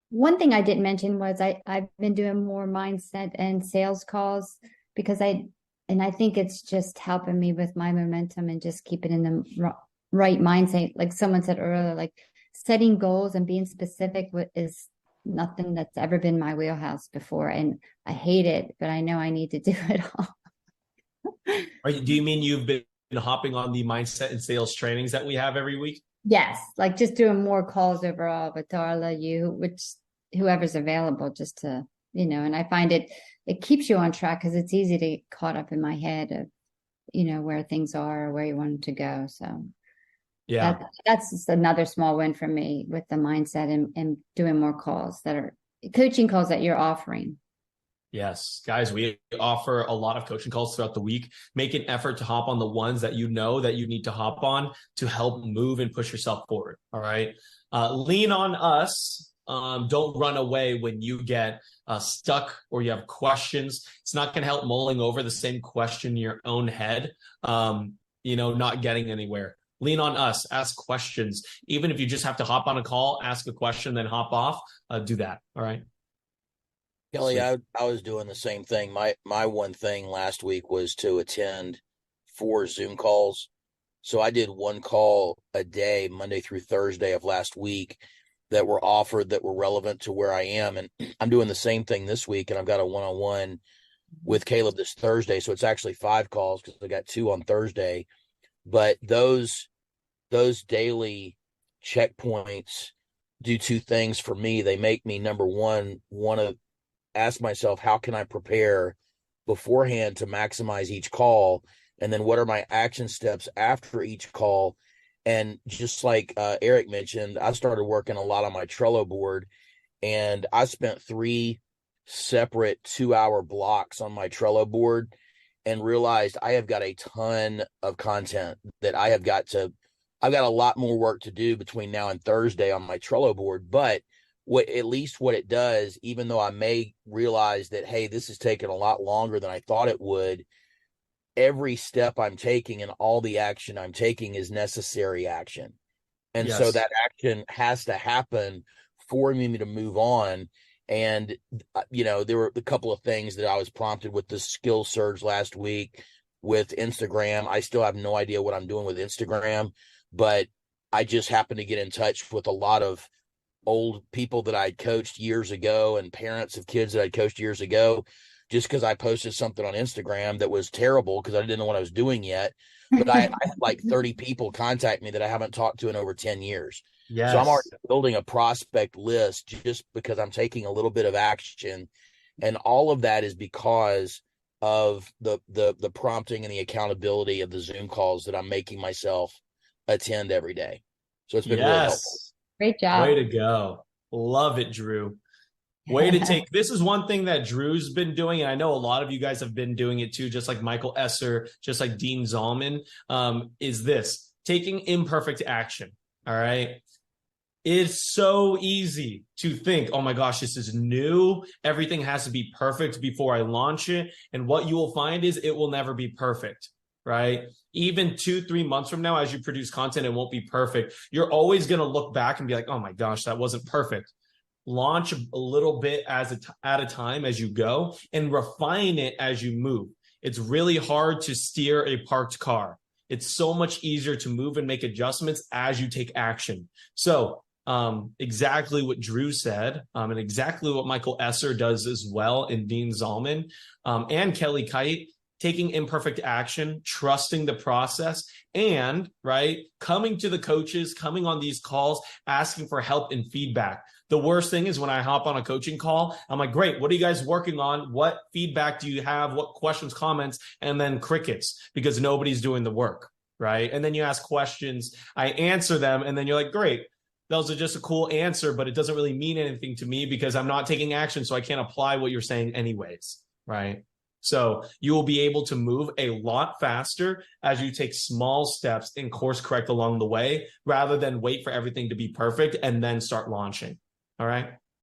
One thing I didn't mention was I've been doing more mindset and sales calls because I think it's just helping me with my momentum and just keep it in the right mindset. Like someone said earlier, like setting goals and being specific is nothing that's ever been my wheelhouse before. And I hate it, but I know I need to do it all. Do you mean you've been hopping on the mindset and sales trainings that we have every week? Yes, like just doing more calls overall with Darla, whoever's available, just to, and I find it keeps you on track because it's easy to get caught up in my head of, where things are or where you want them to go. So Yeah. that's just another small win for me with the mindset and doing more calls that are coaching calls that you're offering. Yes, guys, we offer a lot of coaching calls throughout the week. Make an effort to hop on the ones that you know that you need to hop on to help move and push yourself forward. All right. Lean on us. Don't run away when you get stuck or you have questions. It's not going to help mulling over the same question in your own head, not getting anywhere. Lean on us, ask questions. Even if you just have to hop on a call, ask a question, then hop off, do that. All right. Kelly, Sweet. I was doing the same thing. My one thing last week was to attend 4 Zoom calls. So I did one call a day, Monday through Thursday of last week, that were offered that were relevant to where I am. And I'm doing the same thing this week, and I've got a one-on-one with Caleb this Thursday. So it's actually 5 calls because I got 2 on Thursday. But those daily checkpoints do 2 things for me. They make me, number one, want to ask myself, how can I prepare beforehand to maximize each call? And then what are my action steps after each call? And just like Eric mentioned, I started working a lot on my Trello board, and I spent 3 separate 2-hour blocks on my Trello board and realized I have got a ton of content that I've got a lot more work to do between now and Thursday on my Trello board. But at least what it does, even though I may realize that, hey, this is taking a lot longer than I thought it would, every step I'm taking and all the action I'm taking is necessary action. And so Yes. that action has to happen for me to move on. And, there were a couple of things that I was prompted with the skill surge last week with Instagram. I still have no idea what I'm doing with Instagram, but I just happened to get in touch with a lot of old people that I'd coached years ago and parents of kids that I'd coached years ago, just because I posted something on Instagram that was terrible because I didn't know what I was doing yet. But I had like 30 people contact me that I haven't talked to in over 10 years. So I'm already Yes. building a prospect list just because I'm taking a little bit of action. And all of that is because of the prompting and the accountability of the Zoom calls that I'm making myself attend every day. So it's been really helpful. Yes. Great Way job. to go. Love it, Drew. Way to take this is one thing that Drew's been doing, and I know a lot of you guys have been doing it too, just like Michael Esser, just like Dean Zalman, is this taking imperfect action. All right. It's so easy to think, oh my gosh, this is new. Everything has to be perfect before I launch it. And what you will find is it will never be perfect, right? Even 2, 3 months from now, as you produce content, it won't be perfect. You're always going to look back and be like, oh my gosh, that wasn't perfect. Launch a little bit at a time as you go and refine it as you move. It's really hard to steer a parked car. It's so much easier to move and make adjustments as you take action. So exactly what Drew said, and exactly what Michael Esser does as well in Dean Zalman, and Kelly Kite, taking imperfect action, trusting the process, and right, coming to the coaches, coming on these calls, asking for help and feedback. The worst thing is when I hop on a coaching call, I'm like, great, what are you guys working on? What feedback do you have? What questions, comments? And then crickets, because nobody's doing the work, right? And then you ask questions, I answer them, and then you're like, great, those are just a cool answer, but it doesn't really mean anything to me because I'm not taking action, so I can't apply what you're saying anyways, right? So you will be able to move a lot faster as you take small steps and course correct along the way, rather than wait for everything to be perfect and then start launching. All right.